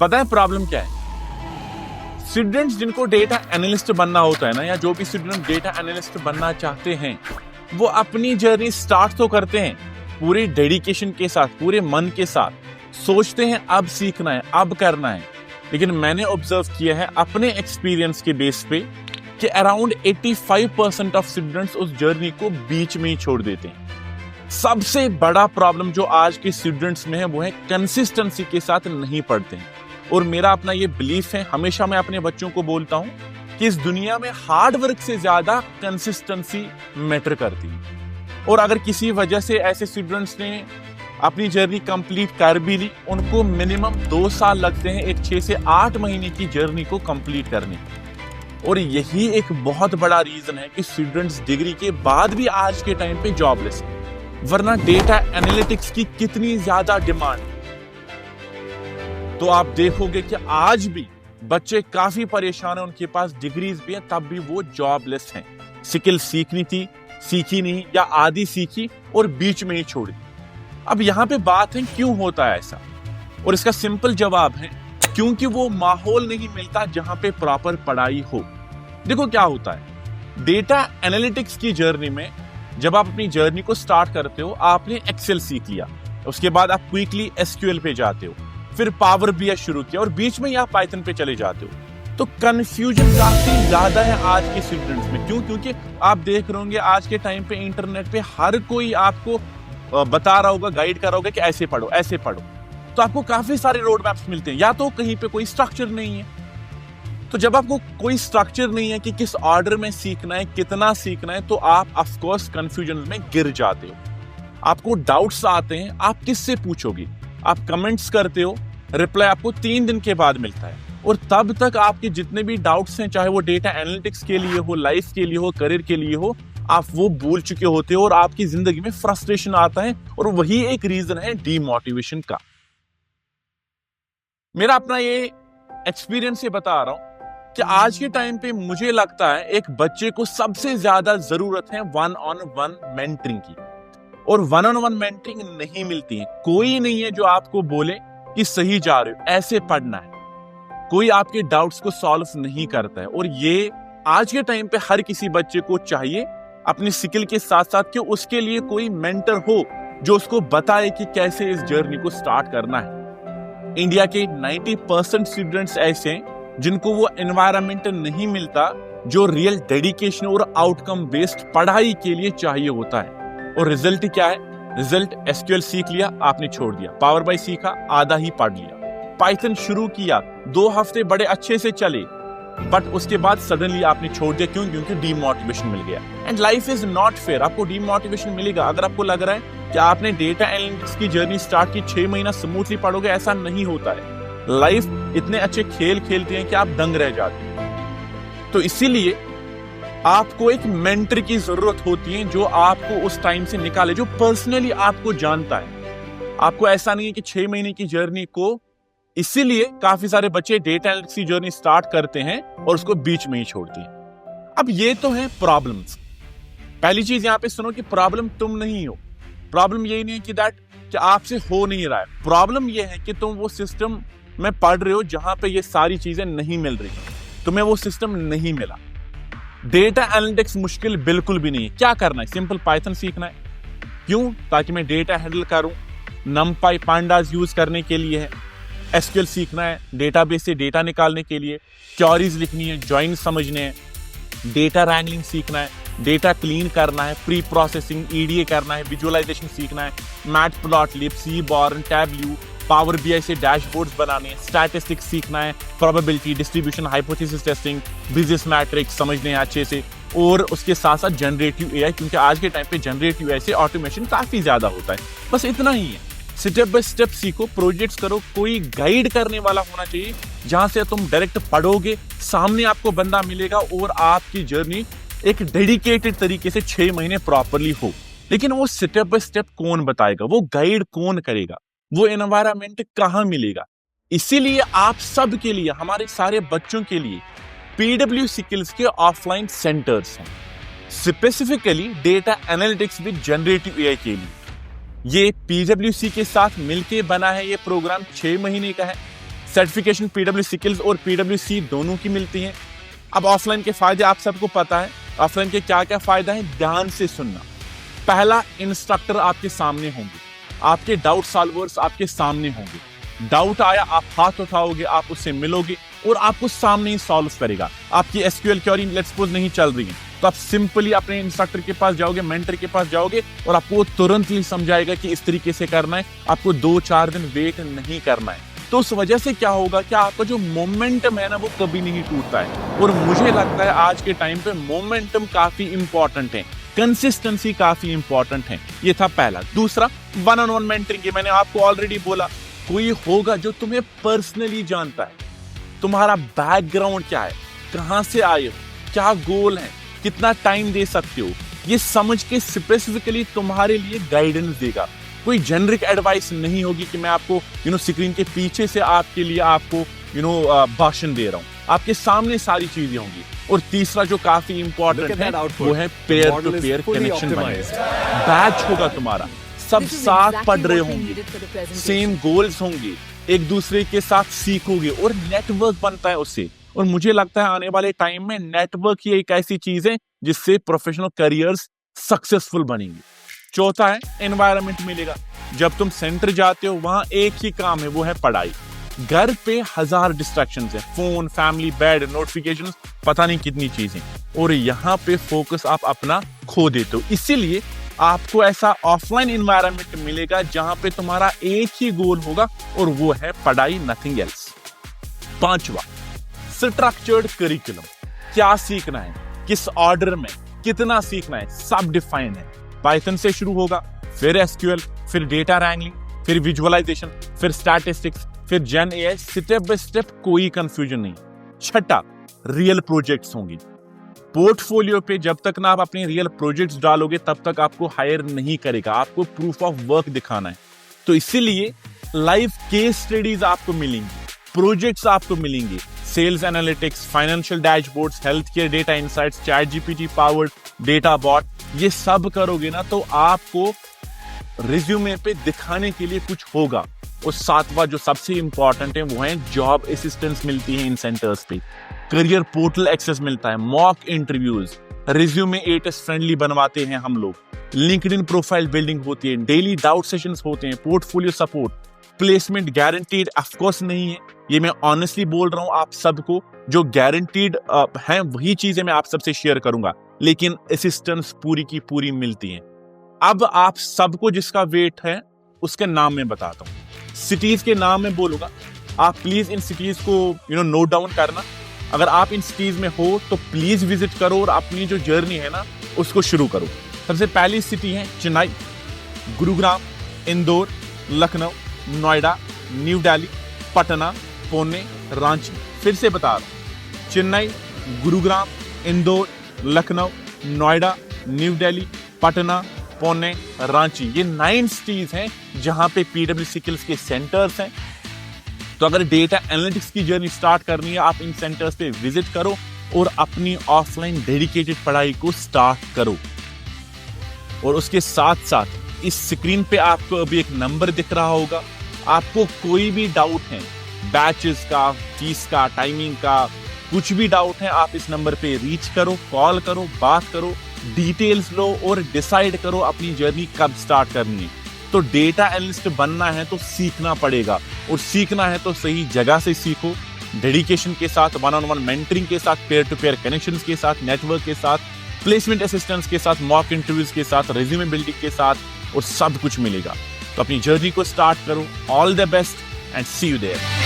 पता है प्रॉब्लम क्या है? स्टूडेंट्स जिनको डेटा एनालिस्ट बनना होता है ना, या जो भी स्टूडेंट डेटा एनालिस्ट बनना चाहते हैं, वो अपनी जर्नी स्टार्ट तो करते हैं पूरे डेडिकेशन के साथ, पूरे मन के साथ, सोचते हैं अब सीखना है, अब करना है। लेकिन मैंने ऑब्जर्व किया है अपने एक्सपीरियंस के बेस पे कि अराउंड 85% ऑफ स्टूडेंट्स उस जर्नी को बीच में ही छोड़ देते हैं। सबसे बड़ा प्रॉब्लम जो आज के स्टूडेंट्स में है वो है कंसिस्टेंसी के साथ नहीं पढ़ते हैं। और मेरा अपना ये बिलीफ है, हमेशा मैं अपने बच्चों को बोलता हूं कि इस दुनिया में हार्ड वर्क से ज्यादा कंसिस्टेंसी मैटर करती है। और अगर किसी वजह से ऐसे स्टूडेंट्स ने अपनी जर्नी कंप्लीट कर भी ली, उनको मिनिमम 2 साल लगते हैं एक 6 से 8 महीने की जर्नी को कंप्लीट करने। और यही एक बहुत बड़ा रीजन है कि स्टूडेंट्स डिग्री के बाद भी आज के टाइम पे जॉबलेस हैं। वरना डेटा एनालिटिक्स की कितनी ज्यादा डिमांड, तो आप देखोगे कि आज भी बच्चे काफी परेशान हैं, उनके पास डिग्रीज भी हैं, तब भी वो जॉबलेस हैं। स्किल सीखनी थी, सीखी नहीं, या आधी सीखी और बीच में ही छोड़ दी। अब यहां पे बात है क्यों होता है ऐसा, और इसका सिंपल जवाब है क्योंकि वो माहौल नहीं मिलता जहां पे प्रॉपर पढ़ाई हो। देखो क्या होता है, डेटा एनालिटिक्स की जर्नी में जब आप अपनी जर्नी को स्टार्ट करते हो, आपने एक्सेल सीख लिया, उसके बाद आप क्विकली एसक्यूएल पे जाते हो, फिर पावर बीआई शुरू किया और बीच में ही आप पाइथन पे चले जाते हो। तो कंफ्यूजन काफी ज्यादा है आज के स्टूडेंट्स में। क्यों? क्योंकि आप देख रहे होंगे आज के टाइम पे इंटरनेट पे हर कोई आपको बता रहा होगा, गाइड कर रहा होगा कि ऐसे पढ़ो, ऐसे पढ़ो। तो आपको काफी सारे रोड मैप्स मिलते हैं, या तो कहीं पे कोई स्ट्रक्चर नहीं है। तो जब आपको कोई स्ट्रक्चर नहीं है कि किस ऑर्डर में सीखना है, कितना सीखना है, तो आप ऑफ कोर्स कंफ्यूजन में गिर जाते हो। आपको डाउट्स आते हैं, आप किससे पूछोगे? आप कमेंट्स करते हो, रिप्लाई आपको 3 दिन के बाद मिलता है, और तब तक आपके जितने भी डाउट्स हैं, चाहे वो डेटा एनालिटिक्स के लिए हो, लाइफ के लिए हो, करियर के लिए हो, आप वो भूल चुके होते हो और आपकी जिंदगी में फ्रस्ट्रेशन आता है। और वही एक रीजन है डीमोटिवेशन का। मेरा अपना ये एक्सपीरियंस से बता रहा हूं कि आज के टाइम पे मुझे लगता है एक बच्चे को सबसे ज्यादा जरूरत है 1-on-1 मेंटरिंग की। और 1-on-1 मेंटरिंग नहीं मिलती है। कोई नहीं है जो आपको बोले कि सही जा रहे हो, ऐसे पढ़ना है। कोई आपके डाउट्स को सॉल्व नहीं करता है। और ये आज के टाइम पे हर किसी बच्चे को चाहिए अपनी स्किल के साथ साथ कि उसके लिए कोई मेंटर हो जो उसको बताए कि कैसे इस जर्नी को स्टार्ट करना है। इंडिया के 90% स्टूडेंट्स ऐसे हैं जिनको वो एनवायरनमेंट नहीं मिलता जो रियल डेडिकेशन और आउटकम बेस्ड पढ़ाई के लिए चाहिए होता है। और रिजल्ट क्या है? रिजल्ट एसक्यूएल सीख लिया, आपने छोड़ दिया। पावर बाई सीखा, आधा ही पढ़ लिया। पाइथन शुरू किया, 2 हफ्ते बड़े अच्छे से चले, बट उसके बाद सडनली आपने छोड़ दिया। क्यों? क्योंकि डीमोटिवेशन मिल गया। And life is not fair. आपको डीमोटिवेशन मिलेगा अगर आपको लग रहा है कि आपने डेटा एनालिटिक्स की जर्नी स्टार्ट की, 6 महीना स्मूथली पढ़ोगे। ऐसा नहीं होता है। लाइफ इतने अच्छे खेल खेलते हैं कि आप दंग रह जाते हैं। तो इसीलिए आपको एक मेंटर की जरूरत होती है जो आपको उस टाइम से निकाले, जो पर्सनली आपको जानता है। आपको ऐसा नहीं है कि 6 महीने की जर्नी को, इसीलिए काफी सारे बच्चे डेटा एनालिटिक्स की जर्नी स्टार्ट करते हैं और उसको बीच में ही छोड़ते हैं। अब ये तो है प्रॉब्लम्स। पहली चीज यहां पे सुनो कि प्रॉब्लम तुम नहीं हो। प्रॉब्लम यही नहीं है कि आपसे हो नहीं रहा है। प्रॉब्लम ये है कि तुम वो सिस्टम में पढ़ रहे हो जहां पे ये सारी चीजें नहीं मिल रही, तुम्हें वो सिस्टम नहीं मिला। डेटा एनालिटिक्स मुश्किल बिल्कुल भी नहीं है। क्या करना है? सिंपल पाइथन सीखना है। क्यों? ताकि मैं डेटा हैंडल करूं। नमपाई पांडास यूज करने के लिए है। एसक्यूएल सीखना है डेटाबेस से डेटा निकालने के लिए। क्वेरीज लिखनी है, जॉइन समझने हैं। डेटा रैंगलिंग सीखना है, डेटा क्लीन करना है, प्री प्रोसेसिंग, ईडीए करना है, विजुअलाइजेशन सीखना है, Matplotlib, Seaborn, Tableau, Power BI से डैशबोर्ड्स बनाने, स्टैटिस्टिक्स सीखना है, probability, distribution, hypothesis testing, business metrics समझने हैं अच्छे से, और उसके साथ साथ जनरेटिव एआई, क्योंकि आज के टाइम पे जनरेटिव एआई से ऑटोमेशन काफी ज्यादा होता है। बस इतना ही है। स्टेप बाय स्टेप सीखो, प्रोजेक्ट्स करो। कोई गाइड करने वाला होना चाहिए जहां से तुम डायरेक्ट पढ़ोगे, सामने आपको बंदा मिलेगा और आपकी जर्नी एक डेडिकेटेड तरीके से 6 महीने प्रॉपरली हो। लेकिन वो स्टेप बाय स्टेप कौन बताएगा? वो गाइड कौन करेगा? वो एनवायरनमेंट कहां मिलेगा? इसीलिए आप सब के लिए, हमारे सारे बच्चों के लिए पीडब्ल्यू स्किल्स के ऑफलाइन सेंटर्स हैं, specifically data analytics with generative AI के लिए। ये पीडब्ल्यूसी के साथ मिलकर बना है। ये प्रोग्राम 6 महीने का है। सर्टिफिकेशन पीडब्ल्यू स्किल्स और पीडब्ल्यूसी दोनों की मिलती है। अब ऑफलाइन के फायदे आप सबको पता है, ऑफलाइन के क्या क्या फायदा है, ध्यान से सुनना। पहला, इंस्ट्रक्टर आपके सामने होंगे, आपके डाउट सॉल्वर्स आपके सामने होंगे। डाउट आया, आप हाथ उठाओगे, आप उससे मिलोगे और आपको सामने ही सॉल्व करेगा। आपकी एसक्यूएल क्वेरी लेट्स सपोज नहीं चल रही है, तो आप सिंपली अपने इंस्ट्रक्टर के पास जाओगे, मेंटर के पास जाओगे और आपको तुरंत ही समझाएगा कि इस तरीके से करना है, आपको 2-4 दिन वेट नहीं करना है। तो उस वजह से क्या होगा कि आपका जो मोमेंटम है ना वो कभी नहीं टूटता है। और मुझे लगता है आज के टाइम पे मोमेंटम काफी इंपॉर्टेंट है, कंसिस्टेंसी काफी इंपॉर्टेंट है। ये था पहला। दूसरा, वन ऑन वन मेंटरिंग। ये मैंने आपको ऑलरेडी बोला, कोई होगा जो तुम्हें पर्सनली जानता है, तुम्हारा बैकग्राउंड क्या है, कहां से आए हो, क्या गोल है, कितना टाइम दे सकते हो, ये समझ के स्पेसिफिकली तुम्हारे लिए गाइडेंस देगा। कोई जेनरिक एडवाइस नहीं होगी कि मैं आपको स्क्रीन के पीछे से आपके लिए आपको भाषण दे रहा हूं, आपके सामने सारी चीजें होंगी। और तीसरा जो काफी इंपॉर्टेंट है वो है पेयर टू पेयर कनेक्शन बनेगा। बैच होगा तुम्हारा, सब साथ पढ़ रहे होंगे, सेम गोल्स होंगे, एक दूसरे के साथ सीखोगे और नेटवर्क बनता है उससे। और मुझे लगता है आने वाले टाइम में नेटवर्क ही एक ऐसी चीज है जिससे प्रोफेशनल करियर्स सक्सेसफुल बनेंगे। चौथा है एनवायरनमेंट मिलेगा। जब तुम सेंटर जाते हो वहां एक ही काम है, वो है पढ़ाई। घर पे 1000 डिस्ट्रैक्शंस है, फोन, फैमिली, बेड, नोटिफिकेशंस, पता नहीं कितनी चीजें, और यहाँ पे फोकस आप अपना खो देते हो। इसीलिए आपको ऐसा ऑफलाइन एनवायरनमेंट मिलेगा जहां पे तुम्हारा एक ही गोल होगा और वो है पढ़ाई, नथिंग एल्स। पांचवा, स्ट्रक्चर्ड करिकुलम। क्या सीखना है, किस ऑर्डर में, कितना सीखना है, सब डिफाइन है। पाइथन से शुरू होगा, फिर एसक्यूएल, फिर डेटा रैंगलिंग, फिर विजुअलाइजेशन, फिर स्टैटिस्टिक्स, फिर जेन एआई, स्टेप बाय स्टेप, कोई कंफ्यूजन नहीं। छठा, रियल प्रोजेक्ट्स होंगी। पोर्टफोलियो पे जब तक ना आप अपने रियल प्रोजेक्ट्स डालोगे तब तक आपको हायर नहीं करेगा, आपको प्रूफ ऑफ वर्क दिखाना है। तो इसीलिए लाइव केस स्टडीज आपको मिलेंगी, प्रोजेक्ट्स आपको मिलेंगे, sales analytics, financial dashboards, health care data insights, Chat GPT powered data bot, ये सब करोगे ना तो आपको रिज्यूमे पे दिखाने के लिए कुछ होगा। और सातवां जो सबसे इंपॉर्टेंट है वो है जॉब असिस्टेंस मिलती है इन सेंटर्स पे, करियर पोर्टल एक्सेस मिलता है, मॉक इंटरव्यूज, रिज्यूमे एटस फ्रेंडली बनवाते हैं हम लोग, लिंक्डइन प्रोफाइल बिल्डिंग होती है, डेली डाउट सेशंस होते हैं, portfolio support, placement guaranteed of course नहीं है, ये मैं ऑनेस्टली बोल रहा हूं आप सबको, जो गारंटीड हैं वही चीजें मैं आप सबसे शेयर करूंगा, लेकिन असिस्टेंस पूरी की पूरी मिलती है। अब आप सबको जिसका वेट है उसके नाम में बताता हूं, सिटीज के नाम में बोलूंगा, आप प्लीज इन सिटीज को नोट डाउन करना। अगर आप इन सिटीज में हो तो प्लीज विजिट करो और अपनी जो जर्नी है ना उसको शुरू करो। सबसे पहली सिटी है चेन्नई, गुरुग्राम, इंदौर, लखनऊ, नोएडा, न्यू दिल्ली, पटना, पुणे, रांची। फिर से बता रहा हूं, चेन्नई, गुरुग्राम, इंदौर, लखनऊ, नोएडा, न्यू दिल्ली, पटना, पुणे, रांची। ये 9 सिटीज हैं जहां पे पीडब्ल्यू स्किल्स के सेंटर्स हैं। तो अगर डेटा एनालिटिक्स की जर्नी स्टार्ट करनी है, आप इन सेंटर्स पे विजिट करो और अपनी ऑफलाइन डेडिकेटेड पढ़ाई को स्टार्ट करो। और उसके साथ साथ इस स्क्रीन पे आपको अभी एक नंबर दिख रहा होगा, आपको कोई भी डाउट है, बैचेस का, फीस का, टाइमिंग का, कुछ भी डाउट है, आप इस नंबर पे रीच करो, कॉल करो, बात करो, डिटेल्स लो और डिसाइड करो अपनी जर्नी कब स्टार्ट करनी है। तो डेटा एनालिस्ट बनना है तो सीखना पड़ेगा, और सीखना है तो सही जगह से सीखो, डेडिकेशन के साथ, वन ऑन वन मेंटरिंग के साथ, पेयर टू पेयर कनेक्शंस के साथ, नेटवर्क के साथ, प्लेसमेंट असिस्टेंस के साथ, मॉक इंटरव्यूज के साथ, रिज्यूमे बिल्डिंग के साथ, और सब कुछ मिलेगा। तो अपनी जर्नी को स्टार्ट करो। All the best and see you there.